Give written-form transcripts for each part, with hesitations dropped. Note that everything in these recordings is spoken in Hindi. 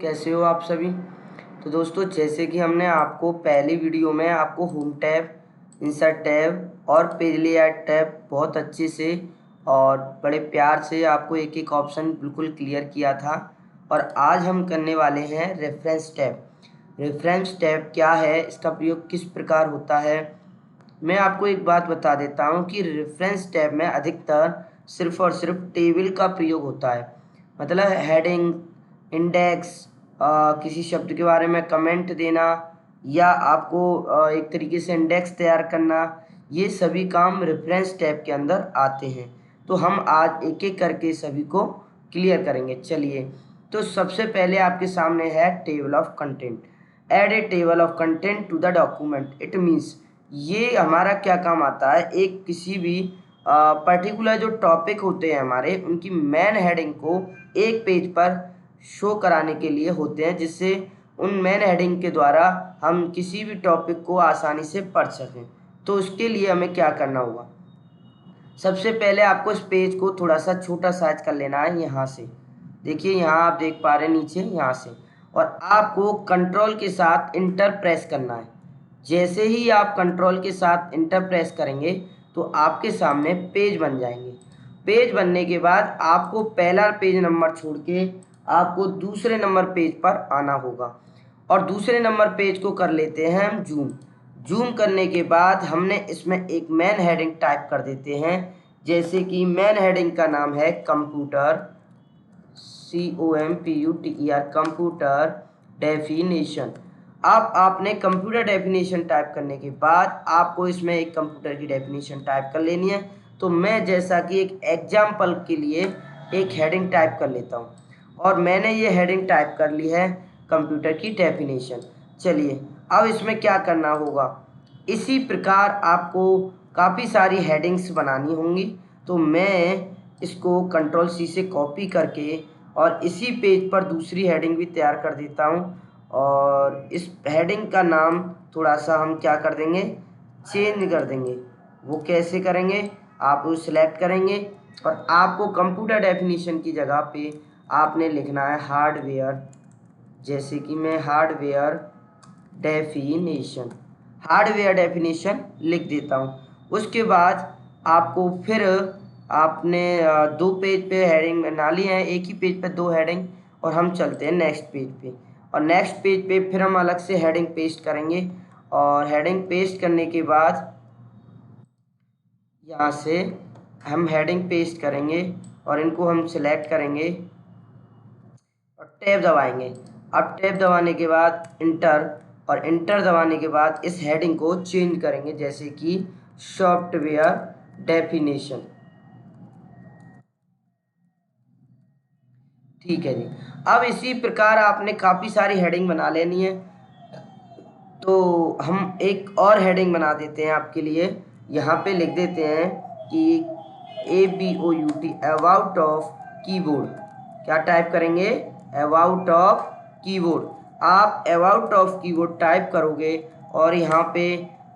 कैसे हो आप सभी। तो दोस्तों, जैसे कि हमने आपको पहली वीडियो में आपको होम टैब, इंसर्ट टैब और पेज लेआउट टैब बहुत अच्छे से और बड़े प्यार से आपको एक एक ऑप्शन बिल्कुल क्लियर किया था। और आज हम करने वाले हैं रेफरेंस टैब। रेफरेंस टैब क्या है, इसका प्रयोग किस प्रकार होता है। मैं आपको एक बात बता देता हूँ कि रेफरेंस टैब में अधिकतर सिर्फ और सिर्फ टेबल का प्रयोग होता है। मतलब हेडिंग, इंडेक्स, किसी शब्द के बारे में कमेंट देना या आपको एक तरीके से इंडेक्स तैयार करना, ये सभी काम रेफरेंस टैब के अंदर आते हैं। तो हम आज एक एक करके सभी को क्लियर करेंगे। चलिए, तो सबसे पहले आपके सामने है table of content. Add a table of content to the document. It means ये हमारा क्या काम आता है, एक किसी भी पर्टिकुलर जो टॉपिक होते हैं हमारे, उनकी मेन हेडिंग को एक पेज पर शो कराने के लिए होते हैं, जिससे उन मेन हेडिंग के द्वारा हम किसी भी टॉपिक को आसानी से पढ़ सकें। तो उसके लिए हमें क्या करना होगा, सबसे पहले आपको इस पेज को थोड़ा सा छोटा साइज कर लेना है। यहाँ से देखिए, यहाँ आप देख पा रहे हैं नीचे, यहाँ से, और आपको कंट्रोल के साथ इंटर प्रेस करना है। जैसे ही आप कंट्रोल के साथ इंटर प्रेस करेंगे तो आपके सामने पेज बन जाएंगे। पेज बनने के बाद आपको पहला पेज नंबर छोड़ के आपको दूसरे नंबर पेज पर आना होगा, और दूसरे नंबर पेज को कर लेते हैं हम जूम। जूम करने के बाद हमने इसमें एक मेन हेडिंग टाइप कर देते हैं। जैसे कि मेन हेडिंग का नाम है कंप्यूटर, COMPUTER, कंप्यूटर डेफिनेशन। अब आपने कंप्यूटर डेफिनेशन टाइप करने के बाद आपको इसमें एक कंप्यूटर की डेफिनेशन टाइप कर लेनी है। तो मैं जैसा कि एक एग्जाम्पल के लिए एक हेडिंग टाइप कर लेता हूँ, और मैंने ये हेडिंग टाइप कर ली है कंप्यूटर की डेफिनेशन। चलिए, अब इसमें क्या करना होगा, इसी प्रकार आपको काफ़ी सारी हेडिंग्स बनानी होंगी। तो मैं इसको कंट्रोल C से कॉपी करके और इसी पेज पर दूसरी हेडिंग भी तैयार कर देता हूँ। और इस हेडिंग का नाम थोड़ा सा हम क्या कर देंगे, चेंज कर देंगे। वो कैसे करेंगे, आप वो सिलेक्ट करेंगे और आपको कंप्यूटर डेफिनेशन की जगह पे आपने लिखना है हार्डवेयर। जैसे कि मैं हार्डवेयर डेफिनेशन लिख देता हूँ। उसके बाद आपको फिर आपने दो पेज पे हेडिंग बना ली है, एक ही पेज पे दो हेडिंग, और हम चलते हैं नेक्स्ट पेज पे। और नेक्स्ट पेज पे फिर हम अलग से हेडिंग पेस्ट करेंगे, और हेडिंग पेस्ट करने के बाद यहाँ से हम हेडिंग पेस्ट करेंगे और इनको हम सिलेक्ट करेंगे और टैब दबाएंगे। अब टैब दबाने के बाद इंटर, और इंटर दबाने के बाद इस हेडिंग को चेंज करेंगे, जैसे कि सॉफ्टवेयर डेफिनेशन। ठीक है जी। अब इसी प्रकार आपने काफ़ी सारी हेडिंग बना लेनी है। तो हम एक और हेडिंग बना देते हैं आपके लिए। यहाँ पे लिख देते हैं कि ABOUT, अबाउट ऑफ कीबोर्ड। क्या टाइप करेंगे, अबाउट ऑफ कीबोर्ड। आप अबाउट ऑफ कीबोर्ड टाइप करोगे और यहाँ पे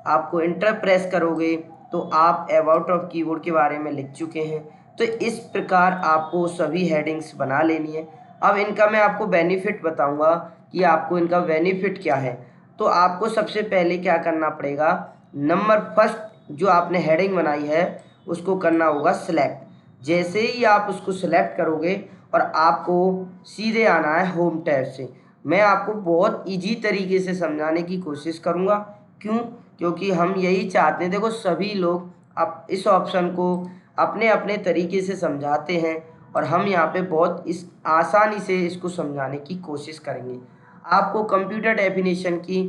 आपको इंटर प्रेस करोगे तो आप अबाउट ऑफ कीबोर्ड के बारे में लिख चुके हैं। तो इस प्रकार आपको सभी हेडिंग्स बना लेनी है। अब इनका मैं आपको बेनिफिट बताऊंगा कि आपको इनका बेनिफिट क्या है। तो आपको सबसे पहले क्या करना पड़ेगा, नंबर फर्स्ट जो आपने हेडिंग बनाई है उसको करना होगा सिलेक्ट। जैसे ही आप उसको सिलेक्ट करोगे और आपको सीधे आना है होम टैब से। मैं आपको बहुत इजी तरीके से समझाने की कोशिश करूँगा। क्यों, क्योंकि हम यही चाहते हैं। देखो, सभी लोग अब इस ऑप्शन को अपने अपने तरीके से समझाते हैं, और हम यहाँ पे बहुत इस आसानी से इसको समझाने की कोशिश करेंगे। आपको कंप्यूटर डेफिनेशन की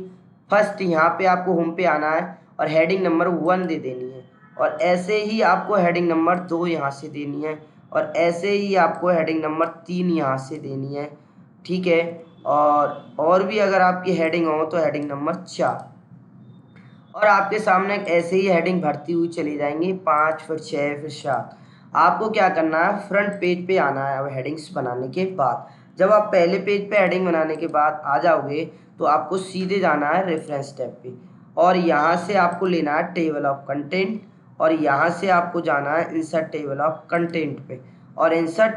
फर्स्ट यहाँ पे आपको होम पे आना है और हेडिंग नंबर 1 दे देनी है, और ऐसे ही आपको हेडिंग नंबर 2 यहाँ से देनी है, और ऐसे ही आपको हेडिंग नंबर 3 यहाँ से देनी है। ठीक है, और भी अगर आपकी हेडिंग हो तो हेडिंग नंबर 4, और आपके सामने ऐसे ही हेडिंग भरती हुई चली जाएंगी, 5 फिर 6 फिर 7। आपको क्या करना है, फ्रंट पेज पे आना है। अब हेडिंग्स बनाने के बाद जब आप पहले पेज पे हेडिंग बनाने के बाद आ जाओगे तो आपको सीधे जाना है रेफरेंस टैब पे, और यहाँ से आपको लेना है टेबल ऑफ कंटेंट, और यहाँ से आपको जाना है इंसर्ट टेबल ऑफ कंटेंट पे। और इंसर्ट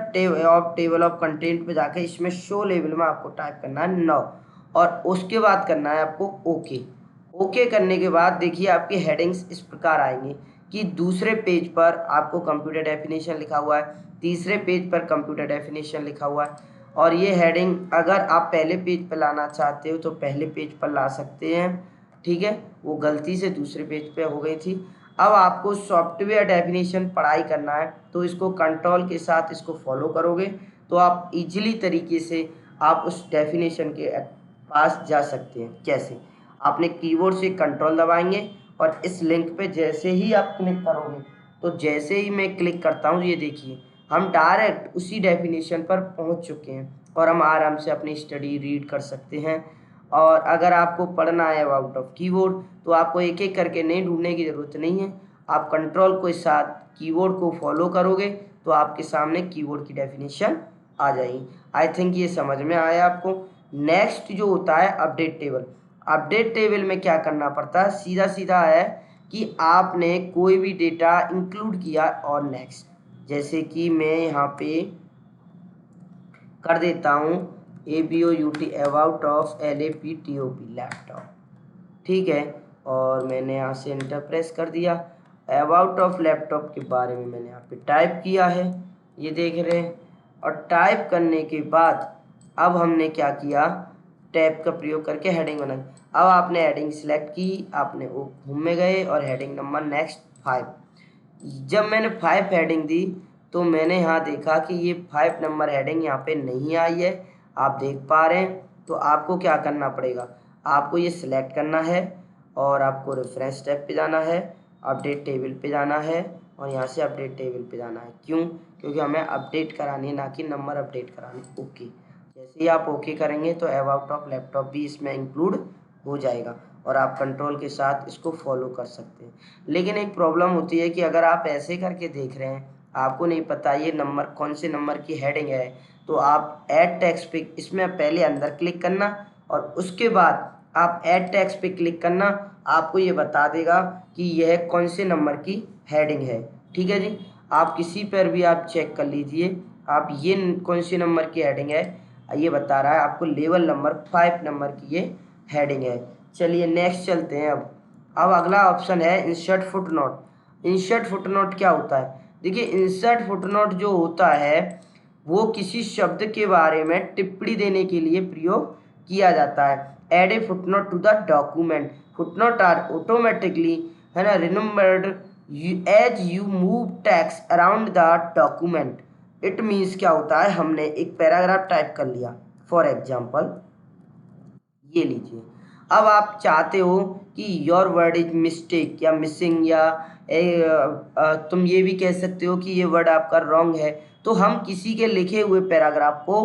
टेबल ऑफ कंटेंट पे जाके इसमें शो लेवल में आपको टाइप करना है 9 और उसके बाद करना है आपको ओके। ओके करने के बाद देखिए आपकी हेडिंग्स इस प्रकार आएंगी कि दूसरे पेज पर आपको कंप्यूटर डेफिनेशन लिखा हुआ है, तीसरे पेज पर कंप्यूटर डेफिनेशन लिखा हुआ है और ये हेडिंग अगर आप पहले पेज पर लाना चाहते हो तो पहले पेज पर ला सकते हैं, ठीक है। वो गलती से दूसरे पेज पे हो गई थी। अब आपको सॉफ्टवेयर डेफिनेशन पढ़ाई करना है तो इसको कंट्रोल के साथ इसको फॉलो करोगे तो आप इजीली तरीके से आप उस डेफिनेशन के पास जा सकते हैं। कैसे? आपने कीबोर्ड से कंट्रोल दबाएंगे और इस लिंक पे जैसे ही आप क्लिक करोगे तो जैसे ही मैं क्लिक करता हूँ ये देखिए हम डायरेक्ट उसी डेफिनेशन पर पहुँच चुके हैं और हम आराम से अपनी स्टडी रीड कर सकते हैं। और अगर आपको पढ़ना है आउट ऑफ कीबोर्ड तो आपको एक एक करके नहीं ढूंढने की ज़रूरत नहीं है, आप कंट्रोल के साथ कीबोर्ड को फॉलो करोगे तो आपके सामने कीबोर्ड की डेफिनेशन आ जाएगी। आई थिंक ये समझ में आया आपको। नेक्स्ट जो होता है अपडेट टेबल। अपडेट टेबल में क्या करना पड़ता है, सीधा सीधा है कि आपने कोई भी डेटा इंक्लूड किया और नेक्स्ट, जैसे कि मैं यहाँ पे कर देता हूँ ABOUT about of LAPTOP laptop, ठीक है। और मैंने यहाँ से एंटर प्रेस कर दिया। अबाउट ऑफ लैपटॉप के बारे में मैंने यहाँ पे टाइप किया है, ये देख रहे हैं। और टाइप करने के बाद अब हमने क्या किया, टैब का प्रयोग करके हेडिंग बना। अब आपने हेडिंग सिलेक्ट की, आपने होम में गए और हेडिंग नंबर नेक्स्ट 5। जब मैंने 5 हेडिंग दी तो मैंने यहाँ देखा कि ये 5 नंबर हेडिंग यहाँ पे नहीं आई है, आप देख पा रहे हैं। तो आपको क्या करना पड़ेगा, आपको ये सिलेक्ट करना है और आपको रेफरेंस टैब पे जाना है, अपडेट टेबल पे जाना है और यहाँ से अपडेट टेबल पे जाना है। क्यों? क्योंकि हमें अपडेट करानी है, ना कि नंबर अपडेट कराने। ओके, जैसे ही आप ओके करेंगे तो अबाउट ऑफ लैपटॉप भी इसमें इंक्लूड हो जाएगा और आप कंट्रोल के साथ इसको फॉलो कर सकते हैं। लेकिन एक प्रॉब्लम होती है कि अगर आप ऐसे करके देख रहे हैं, आपको नहीं पता ये नंबर कौन से नंबर की हेडिंग है, तो आप ऐड टेक्स्ट पे इसमें पहले अंदर क्लिक करना और उसके बाद आप ऐड टेक्स्ट पे क्लिक करना, आपको ये बता देगा कि यह कौन से नंबर की हेडिंग है, ठीक है जी। आप किसी पर भी आप चेक कर लीजिए, आप ये कौन सी नंबर की हेडिंग है, ये बता रहा है आपको लेवल नंबर 5 नंबर की ये हेडिंग है। चलिए नेक्स्ट चलते हैं। अब अगला ऑप्शन है इंसर्ट फुटनोट। इंसर्ट फुटनोट क्या होता है? देखिए इंसर्ट फुटनोट जो होता है वो किसी शब्द के बारे में टिप्पणी देने के लिए प्रयोग किया जाता है। Add a footnote to the document. Footnote are automatically, है ना, remembered as you move text around the document. It means क्या होता है, हमने एक पैराग्राफ टाइप कर लिया, फॉर एग्जाम्पल ये लीजिए। अब आप चाहते हो कि योर वर्ड इज मिस्टेक या मिसिंग या तुम ये भी कह सकते हो कि ये वर्ड आपका रॉन्ग है। तो हम किसी के लिखे हुए पैराग्राफ को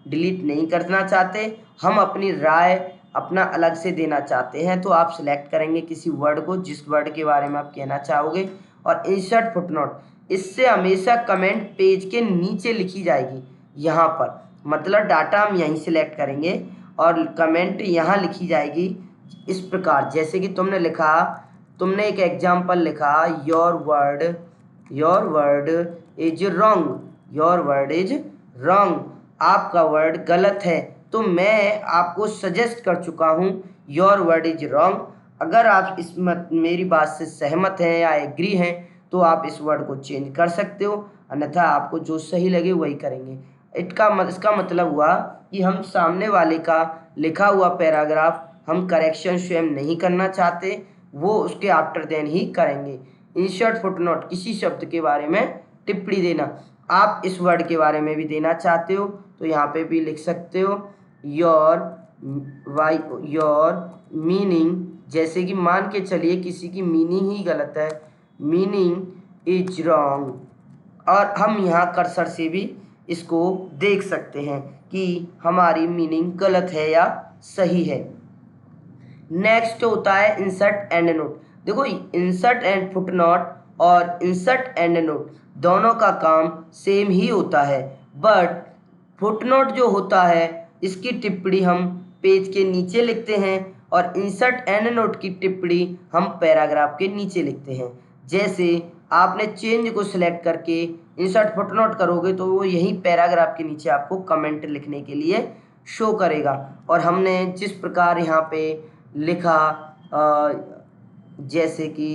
डिलीट नहीं करना चाहते, हम अपनी राय अपना अलग से देना चाहते हैं। तो आप सिलेक्ट करेंगे किसी वर्ड को जिस वर्ड के बारे में आप कहना चाहोगे और इंसर्ट फुटनोट, इससे हमेशा कमेंट पेज के नीचे लिखी जाएगी। यहाँ पर मतलब डाटा हम यहीं सिलेक्ट करेंगे और कमेंट यहाँ लिखी जाएगी इस प्रकार, जैसे कि तुमने लिखा, तुमने एक एग्जाम्पल लिखा, your word is wrong, your word is wrong, आपका वर्ड गलत है। तो मैं आपको सजेस्ट कर चुका हूँ योर वर्ड इज रॉन्ग। अगर आप इस मेरी बात से सहमत हैं या एग्री हैं तो आप इस वर्ड को चेंज कर सकते हो, अन्यथा आपको जो सही लगे वही करेंगे। इसका मतलब हुआ कि हम सामने वाले का लिखा हुआ पैराग्राफ हम करेक्शन स्वयं नहीं करना चाहते, वो उसके आफ्टर देन ही करेंगे। इंसर्ट फुटनोट, किसी शब्द के बारे में टिप्पणी देना। आप इस वर्ड के बारे में भी देना चाहते हो तो यहाँ पे भी लिख सकते हो योर मीनिंग, जैसे कि मान के चलिए किसी की मीनिंग ही गलत है, मीनिंग इज रॉन्ग, और हम यहाँ कर्सर से भी इसको देख सकते हैं कि हमारी मीनिंग गलत है या सही है। नेक्स्ट होता है इंसर्ट एंड नोट। देखो इंसर्ट एंड फुटनोट और इंसर्ट एंड नोट दोनों का काम सेम ही होता है, बट फुटनोट जो होता है इसकी टिप्पणी हम पेज के नीचे लिखते हैं और इंसर्ट एंड नोट की टिप्पणी हम पैराग्राफ के नीचे लिखते हैं। जैसे आपने चेंज को सिलेक्ट करके इंसर्ट फुटनोट करोगे तो वो यही पैराग्राफ के नीचे आपको कमेंट लिखने के लिए शो करेगा। और हमने जिस प्रकार यहाँ पे लिखा जैसे कि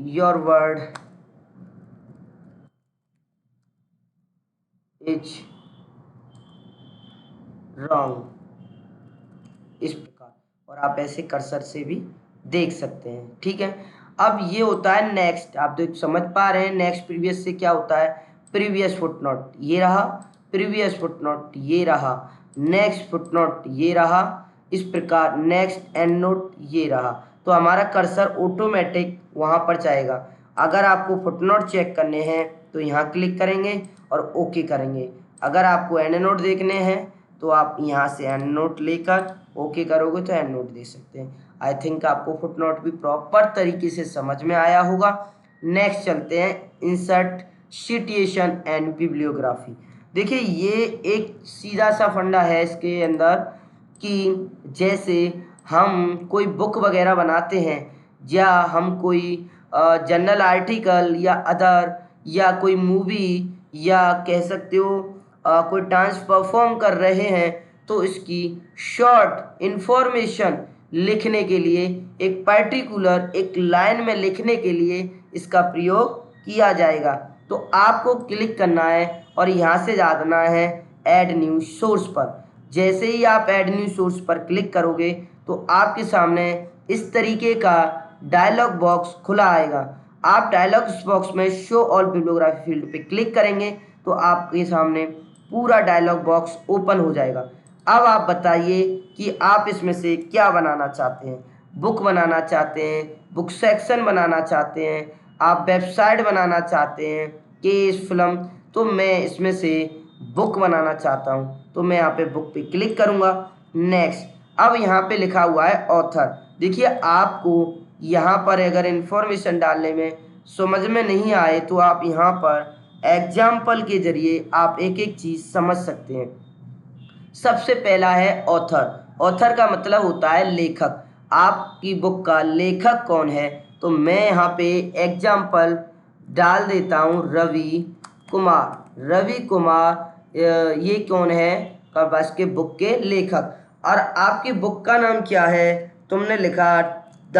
योर वर्ड इज रॉन्ग, इस प्रकार, और आप ऐसे कर्सर से भी देख सकते हैं। ठीक है, अब ये होता है नेक्स्ट। आप देख समझ पा रहे हैं नेक्स्ट प्रीवियस से क्या होता है। प्रीवियस फुटनोट ये रहा, प्रीवियस फुटनोट ये रहा, नेक्स्ट फुटनोट ये रहा, इस प्रकार नेक्स्ट एंड नोट ये रहा। तो हमारा कर्सर ऑटोमेटिक वहाँ पर जाएगा। अगर आपको फुटनोट चेक करने हैं तो यहाँ क्लिक करेंगे और ओके करेंगे। अगर आपको एंड नोट देखने हैं तो आप यहाँ से एंड नोट लेकर ओके करोगे तो एंड नोट दे सकते हैं। आई थिंक आपको फुटनोट भी प्रॉपर तरीके से समझ में आया होगा। नेक्स्ट चलते हैं इंसर्ट सिचुएशन एंड बिब्लियोग्राफी। देखिए ये एक सीधा सा फंडा है इसके अंदर कि जैसे हम कोई बुक वगैरह बनाते हैं या हम कोई जर्नल आर्टिकल या अदर या कोई मूवी या कह सकते हो कोई डांस परफॉर्म कर रहे हैं तो इसकी शॉर्ट इंफॉर्मेशन लिखने के लिए एक पर्टिकुलर एक लाइन में लिखने के लिए इसका प्रयोग किया जाएगा। तो आपको क्लिक करना है और यहाँ से जाना है ऐड न्यू सोर्स पर। जैसे ही आप ऐड न्यू सोर्स पर क्लिक करोगे तो आपके सामने इस तरीके का डायलॉग बॉक्स खुला आएगा। आप डायलॉग बॉक्स में शो ऑल बिब्लियोग्राफी फील्ड पे क्लिक करेंगे तो आपके सामने पूरा डायलॉग बॉक्स ओपन हो जाएगा। अब आप बताइए कि आप इसमें से क्या बनाना चाहते हैं। बुक बनाना चाहते हैं, बुक सेक्शन बनाना चाहते हैं, आप वेबसाइट बनाना चाहते हैं, केस फिल्म। तो मैं इसमें से बुक बनाना चाहता हूँ तो मैं यहाँ पे बुक पे क्लिक करूँगा। नेक्स्ट, अब यहाँ पे लिखा हुआ है ऑथर। देखिए आपको यहाँ पर अगर इंफॉर्मेशन डालने में समझ में नहीं आए तो आप यहाँ पर एग्जाम्पल के जरिए आप एक एक चीज़ समझ सकते हैं। सबसे पहला है ऑथर। ऑथर का मतलब होता है लेखक। आपकी बुक का लेखक कौन है, तो मैं यहाँ पे एग्जाम्पल डाल देता हूँ रवि कुमार। रवि कुमार ये कौन है, बस के बुक के लेखक। और आपकी बुक का नाम क्या है, तुमने लिखा द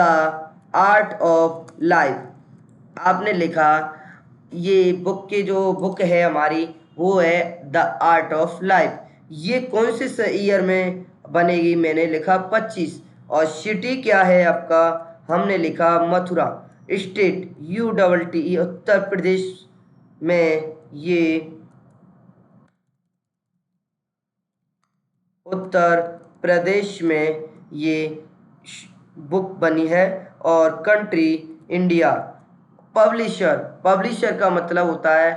आर्ट ऑफ लाइफ। आपने लिखा ये बुक की जो बुक है हमारी वो है द आर्ट ऑफ लाइफ। ये कौन से ईयर में बनेगी, मैंने लिखा 25। और सिटी क्या है आपका, हमने लिखा मथुरा। स्टेट UTT उत्तर प्रदेश में ये उत्तर प्रदेश में ये बुक बनी है। और कंट्री इंडिया। पब्लिशर, पब्लिशर का मतलब होता है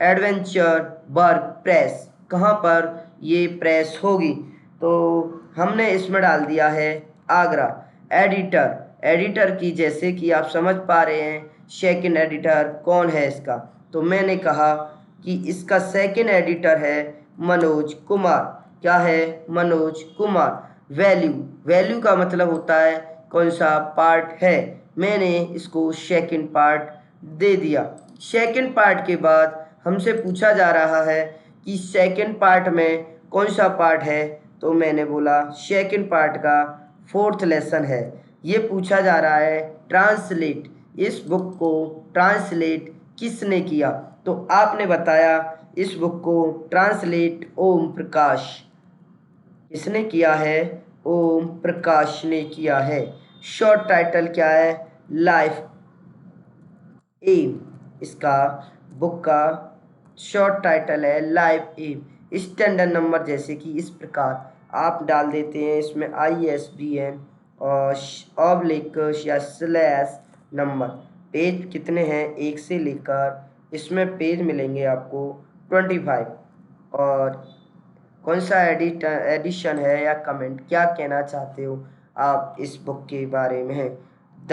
एडवेंचर वर्क प्रेस, कहाँ पर ये प्रेस होगी, तो हमने इसमें डाल दिया है आगरा। एडिटर, एडिटर की जैसे कि आप समझ पा रहे हैं सेकंड एडिटर कौन है इसका, तो मैंने कहा कि इसका सेकंड एडिटर है मनोज कुमार। क्या है, मनोज कुमार। वैल्यू, वैल्यू का मतलब होता है कौन सा पार्ट है, मैंने इसको सेकंड पार्ट दे दिया। सेकंड पार्ट के बाद हमसे पूछा जा रहा है कि सेकंड पार्ट में कौन सा पार्ट है, तो मैंने बोला सेकंड पार्ट का फोर्थ लेसन है। ये पूछा जा रहा है ट्रांसलेट, इस बुक को ट्रांसलेट किसने किया, तो आपने बताया इस बुक को ट्रांसलेट ओम प्रकाश। किसने किया है, ओम प्रकाश ने किया है। शॉर्ट टाइटल क्या है, लाइफ एम। इसका बुक का शॉर्ट टाइटल है लाइफ एम। स्टैंडर्ड नंबर जैसे कि इस प्रकार आप डाल देते हैं इसमें ISBN और ऑब्लिक या स्लैश नंबर। पेज कितने हैं, 1 से लेकर इसमें पेज मिलेंगे आपको 25। और कौन सा एडिशन है या कमेंट क्या कहना चाहते हो आप इस बुक के बारे में। द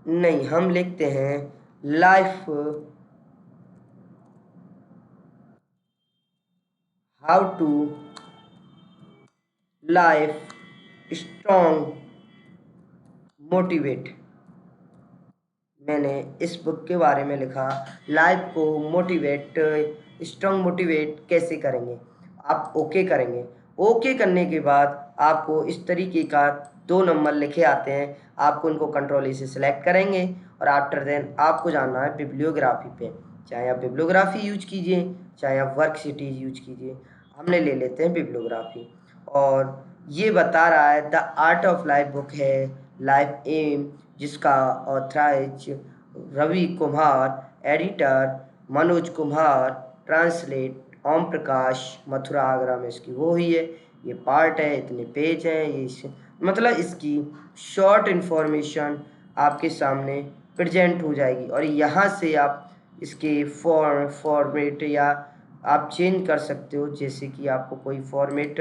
नहीं, हम लिखते हैं life how to life strong motivate. मैंने इस बुक के बारे में लिखा, लाइफ को मोटिवेट, स्ट्रॉन्ग मोटिवेट कैसे करेंगे। आप ओके करेंगे। ओके करने के बाद आपको इस तरीके का 2 नंबर लिखे आते हैं, आपको इनको कंट्रोल से सिलेक्ट करेंगे और आफ्टर देन आपको जाना है बिब्लियोग्राफी पे। चाहे आप बिब्लियोग्राफी यूज कीजिए, चाहे आप वर्क सिटीज यूज कीजिए, हमने ले लेते हैं बिब्लियोग्राफी। और ये बता रहा है the art of life book है, लाइफ एम, जिसका author is Ravi Kumar, editor Manoj Kumar, translate Om Prakash, Mathura Agra में इसकी वो ही है। ये पार्ट है, इतने पेज हैं, मतलब इसकी शॉर्ट इन्फॉर्मेशन आपके सामने प्रेजेंट हो जाएगी और यहाँ से आप इसके फॉर्मेट या आप चेंज कर सकते हो। जैसे कि आपको कोई फॉर्मेट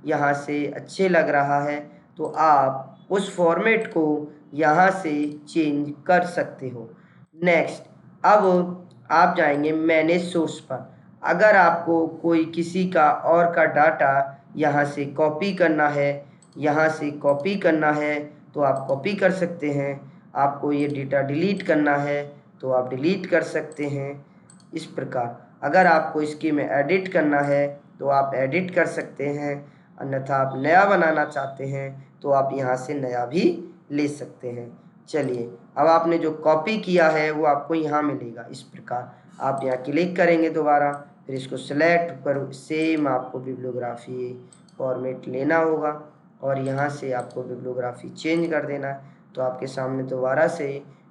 यहाँ से अच्छे लग रहा है तो आप उस फॉर्मेट को यहाँ से चेंज कर सकते हो। नेक्स्ट, अब आप जाएंगे मैनेज सोर्स पर। अगर आपको कोई किसी का और का डाटा यहाँ से कॉपी करना है, यहाँ से कॉपी करना है तो आप कॉपी कर सकते हैं। आपको ये डेटा डिलीट करना है तो आप डिलीट कर सकते हैं। इस प्रकार अगर आपको इसके में एडिट करना है तो आप एडिट कर सकते हैं, अन्यथा आप नया बनाना चाहते हैं तो आप यहाँ से नया भी ले सकते हैं। चलिए, अब आपने जो कॉपी किया है वो आपको यहाँ मिलेगा। इस प्रकार आप यहाँ क्लिक करेंगे दोबारा, फिर इसको सेलेक्ट कर, सेम आपको बिब्लियोग्राफी फॉर्मेट लेना होगा और यहाँ से आपको बिब्लियोग्राफी चेंज कर देना है तो आपके सामने दोबारा से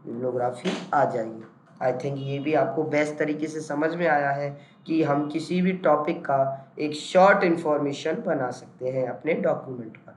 बिब्लियोग्राफी आ जाएगी। आई थिंक ये भी आपको बेस्ट तरीके से समझ में आया है कि हम किसी भी टॉपिक का एक शॉर्ट इन्फॉर्मेशन बना सकते हैं अपने डॉक्यूमेंट पर।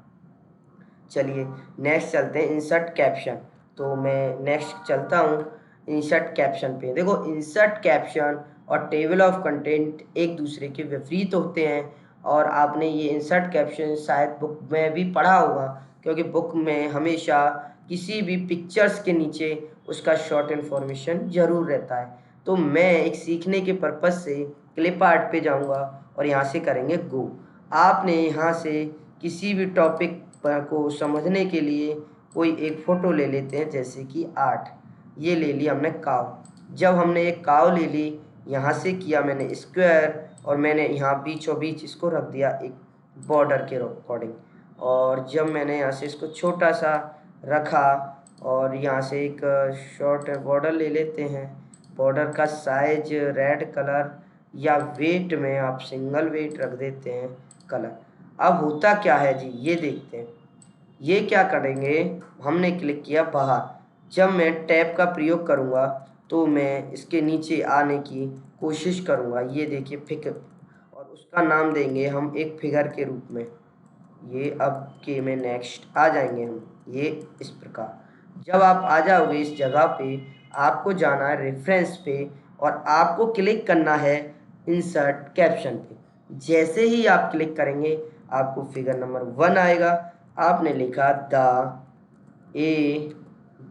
चलिए नेक्स्ट चलते हैं, इंसर्ट कैप्शन। तो मैं नेक्स्ट चलता हूँ इंसर्ट कैप्शन पे। देखो, इंसर्ट कैप्शन और टेबल ऑफ कंटेंट एक दूसरे के विपरीत होते हैं और आपने ये इंसर्ट कैप्शन शायद बुक में भी पढ़ा होगा, क्योंकि बुक में हमेशा किसी भी पिक्चर्स के नीचे उसका शॉर्ट इन्फॉर्मेशन ज़रूर रहता है। तो मैं एक सीखने के पर्पज़ से क्लिप आर्ट पे जाऊँगा और यहाँ से करेंगे गो। आपने यहाँ से किसी भी टॉपिक को समझने के लिए कोई एक फ़ोटो ले लेते हैं, जैसे कि आर्ट। ये ले लिया हमने काव। जब हमने एक काव ले ली, यहाँ से किया मैंने स्क्वायर और मैंने यहाँ बीचों बीच इसको रख दिया एक बॉर्डर के अकॉर्डिंग। और जब मैंने यहाँ से इसको छोटा सा रखा और यहाँ से एक शॉर्ट बॉर्डर ले लेते हैं, बॉर्डर का साइज रेड कलर या वेट में आप सिंगल वेट रख देते हैं कलर। अब होता क्या है जी, ये देखते हैं। ये क्या करेंगे, हमने क्लिक किया बाहर। जब मैं टैब का प्रयोग करूँगा तो मैं इसके नीचे आने की कोशिश करूँगा। ये देखिए फिगर, और उसका नाम देंगे हम एक फिगर के रूप में। ये अब के में नेक्स्ट आ जाएंगे हम, ये इस प्रकार। जब आप आ जाओगे इस जगह पे, आपको जाना है रेफरेंस पे और आपको क्लिक करना है इंसर्ट कैप्शन पे। जैसे ही आप क्लिक करेंगे आपको फिगर नंबर 1 आएगा। आपने लिखा the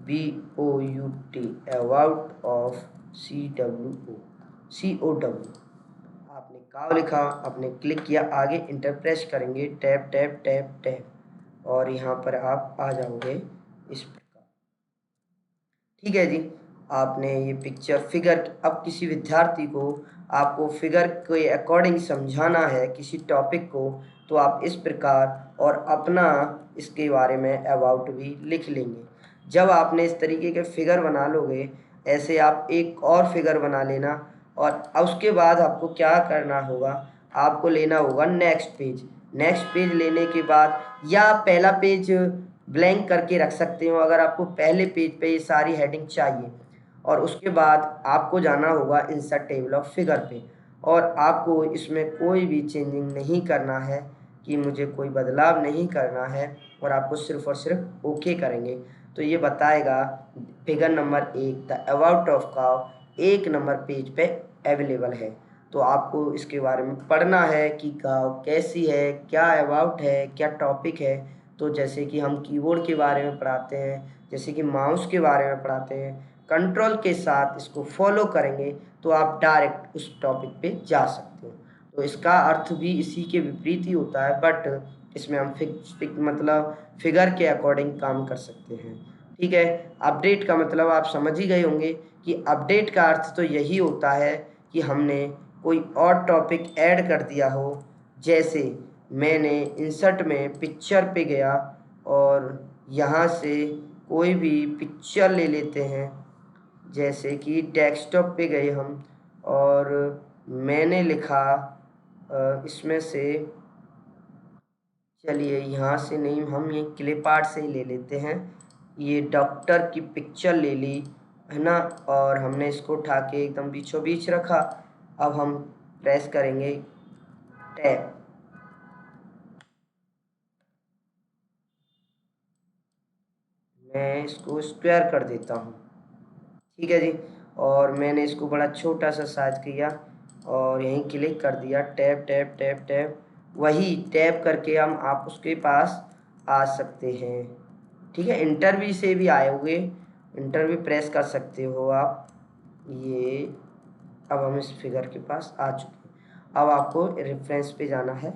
ABOUT about of COW। आपने काव लिखा, आपने क्लिक किया, आगे इंटर प्रेस करेंगे, टैब टैब टैब टैब और यहाँ पर आप आ जाओगे इस प्रकार। ठीक है जी, आपने ये पिक्चर फिगर, अब किसी विद्यार्थी को आपको फिगर के अकॉर्डिंग समझाना है किसी टॉपिक को, तो आप इस प्रकार और अपना इसके बारे में अबाउट भी लिख लेंगे। जब आपने इस तरीके के फिगर बना लोगे, ऐसे आप एक और फिगर बना लेना और उसके बाद आपको क्या करना होगा, आपको लेना होगा नेक्स्ट पेज। नेक्स्ट पेज लेने के बाद या पहला पेज ब्लैंक करके रख सकते हो अगर आपको पहले पेज पे ये सारी हेडिंग चाहिए। और उसके बाद आपको जाना होगा इंसर्ट टेबल ऑफ फिगर पे और आपको इसमें कोई भी चेंजिंग नहीं करना है, कि मुझे कोई बदलाव नहीं करना है और आपको सिर्फ और सिर्फ ओके करेंगे। तो ये बताएगा figure number 1 the about of काव 1 नंबर पेज पे अवेलेबल है। तो आपको इसके बारे में पढ़ना है कि काव कैसी है, क्या अबाउट है, क्या टॉपिक है। तो जैसे कि हम कीबोर्ड के बारे में पढ़ाते हैं, जैसे कि माउस के बारे में पढ़ाते हैं, कंट्रोल के साथ इसको फॉलो करेंगे तो आप डायरेक्ट उस टॉपिक पे जा सकते हो। तो इसका अर्थ भी इसी के विपरीत ही होता है, बट इसमें हम मतलब फिगर के अकॉर्डिंग काम कर सकते हैं। ठीक है। अपडेट का मतलब आप समझ ही गए होंगे कि अपडेट का अर्थ तो यही होता है कि हमने कोई और टॉपिक ऐड कर दिया हो। जैसे मैंने इंसर्ट में पिक्चर पे गया और यहाँ से कोई भी पिक्चर ले लेते हैं, जैसे कि डेस्कटॉप पे गए हम और मैंने लिखा इसमें से, चलिए यहाँ से नहीं, हम ये क्लिप आर्ट से ही ले लेते हैं। ये डॉक्टर की पिक्चर ले ली है ना, और हमने इसको उठा के एकदम बीचों बीच रखा। अब हम प्रेस करेंगे टैब। मैं इसको स्क्वायर कर देता हूँ, ठीक है जी। और मैंने इसको बड़ा छोटा सा साइज किया और यहीं क्लिक कर दिया, टैब टैब टैब टैब। वही टैब करके हम आप उसके पास आ सकते हैं, ठीक है। इंटरव्यू से भी आए हुए, इंटरव्यू प्रेस कर सकते हो आप। ये अब हम इस फिगर के पास आ चुके हैं। अब आपको रेफरेंस पे जाना है,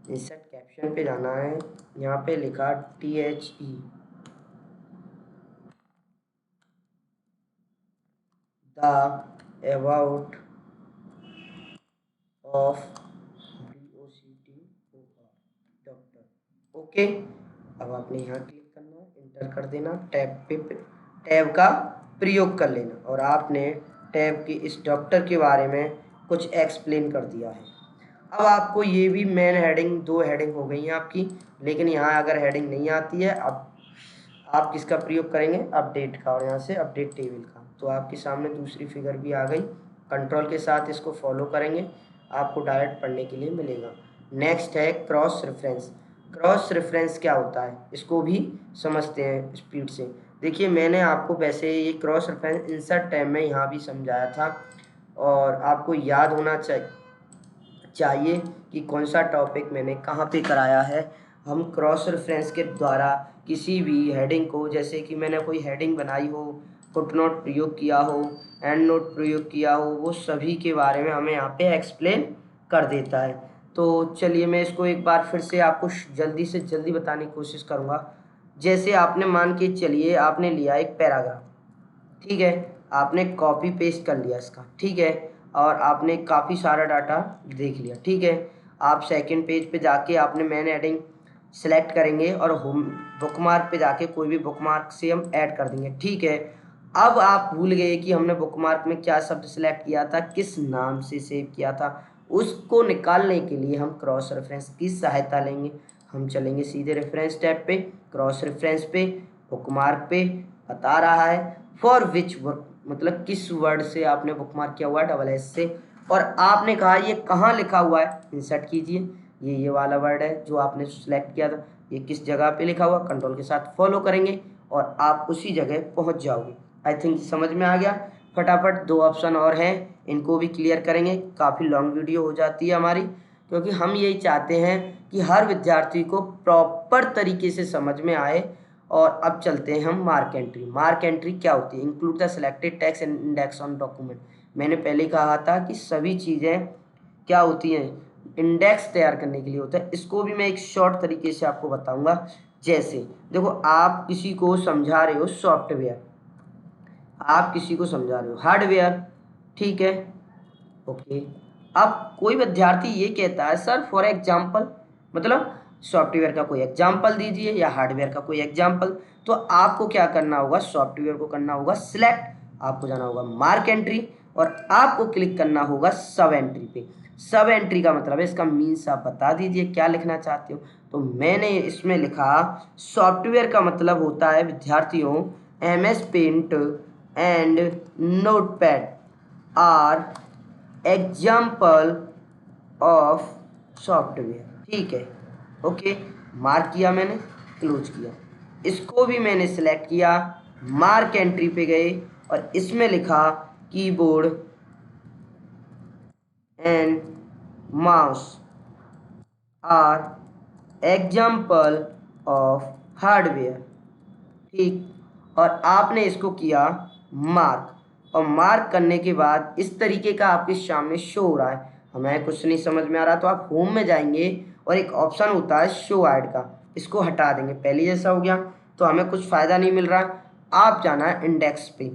इंसर्ट कैप्शन पे जाना है। यहाँ पे लिखा THE the about of doctor. Okay, अब आपने यहाँ क्लिक करना है, इंटर कर देना, टैब पे टैब का प्रयोग कर लेना और आपने टैब की इस डॉक्टर के बारे में कुछ एक्सप्लेन कर दिया है। अब आपको ये भी मेन हेडिंग, 2 हेडिंग हो गई हैं आपकी, लेकिन यहाँ अगर हेडिंग नहीं आती है, अब आप किसका प्रयोग करेंगे, अपडेट का, और यहाँ से अपडेट टेबल का। तो आपके सामने दूसरी फिगर भी आ गई। कंट्रोल के साथ इसको फॉलो करेंगे, आपको डायरेक्ट पढ़ने के लिए मिलेगा। नेक्स्ट है क्रॉस रेफरेंस। क्रॉस रेफरेंस क्या होता है, इसको भी समझते हैं स्पीड से। देखिए मैंने आपको वैसे ये क्रॉस रेफरेंस इंसर्ट टैब में यहाँ भी समझाया था, और आपको याद होना चाहिए कि कौन सा टॉपिक मैंने कहाँ पे कराया है। हम क्रॉस रेफरेंस के द्वारा किसी भी हेडिंग को, जैसे कि मैंने कोई हेडिंग बनाई हो, फुटनोट प्रयोग किया हो, एंड नोट प्रयोग किया हो, वो सभी के बारे में हमें यहाँ पे एक्सप्लेन कर देता है। तो चलिए मैं इसको एक बार फिर से आपको जल्दी से जल्दी बताने की कोशिश करूँगा। जैसे आपने मान के चलिए आपने लिया एक पैराग्राफ, ठीक है, आपने कॉपी पेस्ट कर लिया इसका, ठीक है, और आपने काफ़ी सारा डाटा देख लिया, ठीक है। आप सेकंड पेज पे जाके आपने मेन हेडिंग सेलेक्ट करेंगे और होम बुकमार्क पे जाके कोई भी बुकमार्क से हम ऐड कर देंगे, ठीक है। अब आप भूल गए कि हमने बुकमार्क में क्या शब्द सेलेक्ट किया था, किस नाम से सेव किया था। उसको निकालने के लिए हम क्रॉस रेफरेंस की सहायता लेंगे। हम चलेंगे सीधे रेफरेंस टैब पे, क्रॉस रेफरेंस पे, बुकमार्क पे, बता रहा है फॉर विच वर्क, मतलब किस वर्ड से आपने बुकमार्क किया हुआ है, डबल एस से, और आपने कहा ये कहाँ लिखा हुआ है, इंसर्ट कीजिए। ये वाला वर्ड है जो आपने सिलेक्ट किया था, ये किस जगह पे लिखा हुआ, कंट्रोल के साथ फॉलो करेंगे और आप उसी जगह पहुंच जाओगे। आई थिंक समझ में आ गया। फटाफट 2 ऑप्शन और हैं, इनको भी क्लियर करेंगे। काफ़ी लॉन्ग वीडियो हो जाती है हमारी, क्योंकि हम यही चाहते हैं कि हर विद्यार्थी को प्रॉपर तरीके से समझ में आए। और अब चलते हैं हम मार्क एंट्री। मार्क एंट्री क्या होती है, include the selected text and index on document. मैंने पहले कहा था कि सभी चीज़ें क्या होती हैं, इंडेक्स तैयार करने के लिए होता है। इसको भी मैं एक शॉर्ट तरीके से आपको बताऊंगा। जैसे देखो, आप किसी को समझा रहे हो सॉफ्टवेयर, आप किसी को समझा रहे हो हार्डवेयर, ठीक है, ओके। अब कोई विद्यार्थी ये कहता है सर फॉर एग्जाम्पल, मतलब सॉफ्टवेयर का कोई एग्जाम्पल दीजिए या हार्डवेयर का कोई एग्जाम्पल। तो आपको क्या करना होगा, सॉफ्टवेयर को करना होगा सिलेक्ट, आपको जाना होगा मार्क एंट्री और आपको क्लिक करना होगा सब एंट्री पे। सब एंट्री का मतलब है, इसका मीन्स आप बता दीजिए क्या लिखना चाहते हो। तो मैंने इसमें लिखा सॉफ्टवेयर का मतलब होता है विद्यार्थियों MS paint and notepad are example of software, ठीक है, ओके। मार्क किया मैंने, क्लोज किया। इसको भी मैंने सिलेक्ट किया, मार्क एंट्री पे गए और इसमें लिखा keyboard and mouse are example of hardware, ठीक। और आपने इसको किया मार्क, और मार्क करने के बाद इस तरीके का आपके सामने शो हो रहा है। हमें कुछ नहीं समझ में आ रहा तो आप होम में जाएंगे और एक ऑप्शन होता है शो ऐड का, इसको हटा देंगे। पहले जैसा हो गया तो हमें कुछ फ़ायदा नहीं मिल रहा। आप जाना है इंडेक्स पे,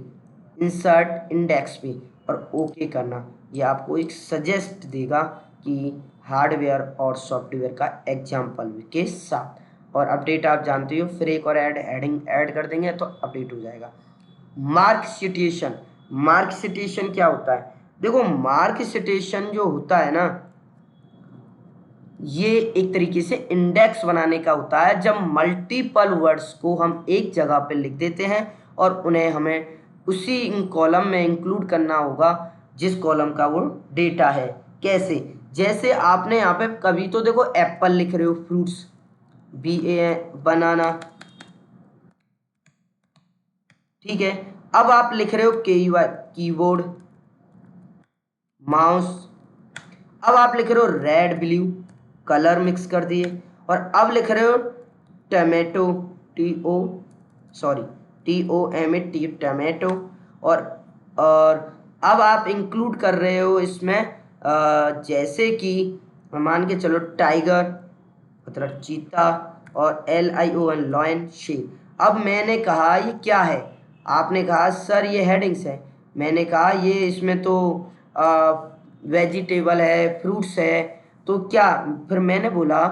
इंसर्ट इंडेक्स पे और ओके करना। ये आपको एक सजेस्ट देगा कि हार्डवेयर और सॉफ्टवेयर का एग्जाम्पल के साथ। और अपडेट आप जानते हो, फिर एक और हेडिंग ऐड कर देंगे तो अपडेट हो जाएगा। मार्क सिटेशन, मार्क सिटेशन क्या होता है? देखो मार्क सिटेशन जो होता है ना, ये एक तरीके से इंडेक्स बनाने का होता है, जब मल्टीपल वर्ड्स को हम एक जगह पे लिख देते हैं और उन्हें हमें उसी कॉलम में इंक्लूड करना होगा जिस कॉलम का वो डेटा है। कैसे? जैसे आपने यहाँ पे कभी तो देखो एप्पल लिख रहे हो, फ्रूट्स, BA, बनाना, ठीक है। अब आप लिख रहे हो कीबोर्ड, माउस। अब आप लिख रहे हो रेड ब्लू, कलर मिक्स कर दिए। और अब लिख रहे हो टमेटो, TOMATO, टमेटो। और अब आप इंक्लूड कर रहे हो इसमें जैसे कि मान के चलो टाइगर मतलब चीता, और LION लॉयन, शेर। अब मैंने कहा ये क्या है? आपने कहा सर ये हेडिंग्स है। मैंने कहा ये इसमें तो वेजिटेबल है, फ्रूट्स है, तो क्या? फिर मैंने बोला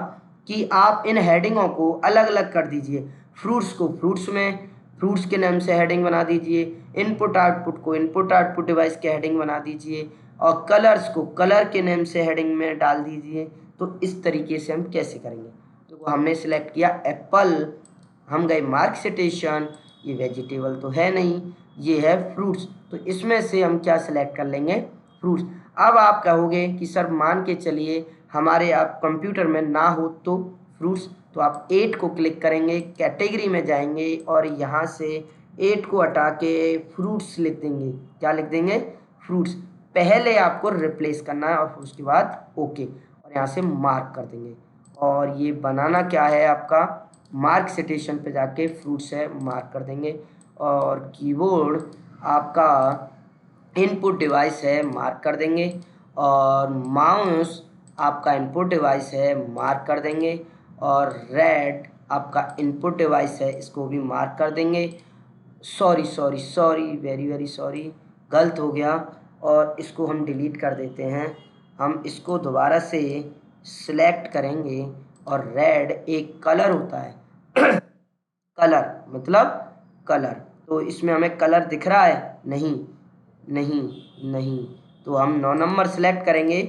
कि आप इन हेडिंगों को अलग अलग कर दीजिए। फ्रूट्स को फ्रूट्स में फ्रूट्स के नाम से हेडिंग बना दीजिए, इनपुट आउटपुट को इनपुट आउटपुट डिवाइस के हेडिंग बना दीजिए, और कलर्स को कलर के नेम से हेडिंग में डाल दीजिए। तो इस तरीके से हम कैसे करेंगे? तो हमने सिलेक्ट किया एप्पल, हम गए मार्क सिटेशन, ये वेजिटेबल तो है नहीं, ये है फ्रूट्स, तो इसमें से हम क्या सिलेक्ट कर लेंगे? फ्रूट्स। अब आप कहोगे कि सर मान के चलिए हमारे आप कंप्यूटर में ना हो तो फ्रूट्स, तो आप 8 को क्लिक करेंगे, कैटेगरी में जाएंगे और यहाँ से 8 को हटा के फ्रूट्स लिख देंगे। क्या लिख देंगे? फ्रूट्स। पहले आपको रिप्लेस करना है और फिर उसके बाद ओके, और यहाँ से मार्क कर देंगे। और ये बनाना क्या है आपका? मार्क सिटेशन पे जाके फ्रूट्स है, मार्क कर देंगे। और कीबोर्ड आपका इनपुट डिवाइस है, मार्क कर देंगे। और माउस आपका इनपुट डिवाइस है, मार्क कर देंगे। और रेड आपका इनपुट डिवाइस है, इसको भी मार्क कर देंगे। सॉरी, वेरी वेरी सॉरी, गलत हो गया, और इसको हम डिलीट कर देते हैं। हम इसको दोबारा से सिलेक्ट करेंगे। और रेड एक कलर होता है कलर मतलब कलर, तो इसमें हमें कलर दिख रहा है? नहीं नहीं नहीं। तो हम 9 नंबर सेलेक्ट करेंगे,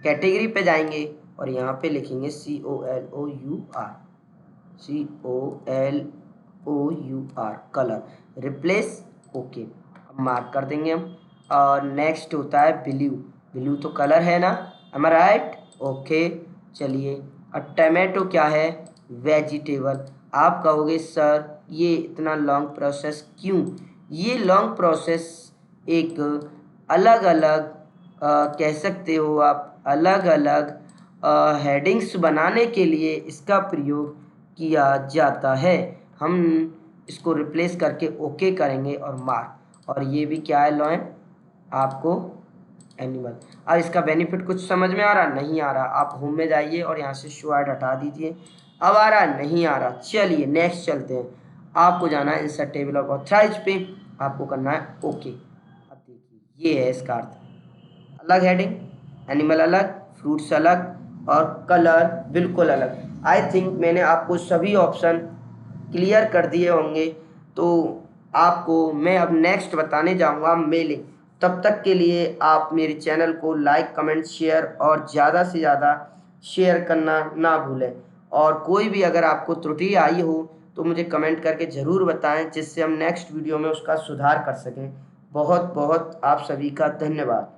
कैटेगरी पे जाएंगे और यहाँ पे लिखेंगे COLOUR, कलर, रिप्लेस, ओके, अब मार्क कर देंगे हम। और नेक्स्ट होता है ब्लू, ब्लू तो कलर है ना, एम आई राइट? ओके, चलिए। और टमाटो क्या है? वेजिटेबल। आप कहोगे सर ये इतना लॉन्ग प्रोसेस क्यों? ये लॉन्ग प्रोसेस एक अलग अलग कह सकते हो आप, अलग अलग हेडिंग्स बनाने के लिए इसका प्रयोग किया जाता है। हम इसको रिप्लेस करके ओके करेंगे और मार्क। और ये भी क्या है? लॉयन, आपको एनिमल। अब इसका बेनिफिट कुछ समझ में आ रहा? नहीं आ रहा? आप होम में जाइए और यहाँ से शो ऐड हटा दीजिए। अब आ रहा? नहीं आ रहा? चलिए नेक्स्ट चलते हैं। आपको जाना है इंसर्ट टेबल ऑफ ऑथराइज पे, आपको करना है ओके। अब देखिए ये है इसका अर्थ, अलग हेडिंग, एनिमल अलग, फ्रूट्स अलग और कलर बिल्कुल अलग। आई थिंक मैंने आपको सभी ऑप्शन क्लियर कर दिए होंगे। तो आपको मैं अब नेक्स्ट बताने जाऊंगा मेलिंग। तब तक के लिए आप मेरे चैनल को लाइक, कमेंट, शेयर और ज़्यादा से ज़्यादा शेयर करना ना भूलें। और कोई भी अगर आपको त्रुटि आई हो तो मुझे कमेंट करके ज़रूर बताएं, जिससे हम नेक्स्ट वीडियो में उसका सुधार कर सकें। बहुत बहुत आप सभी का धन्यवाद।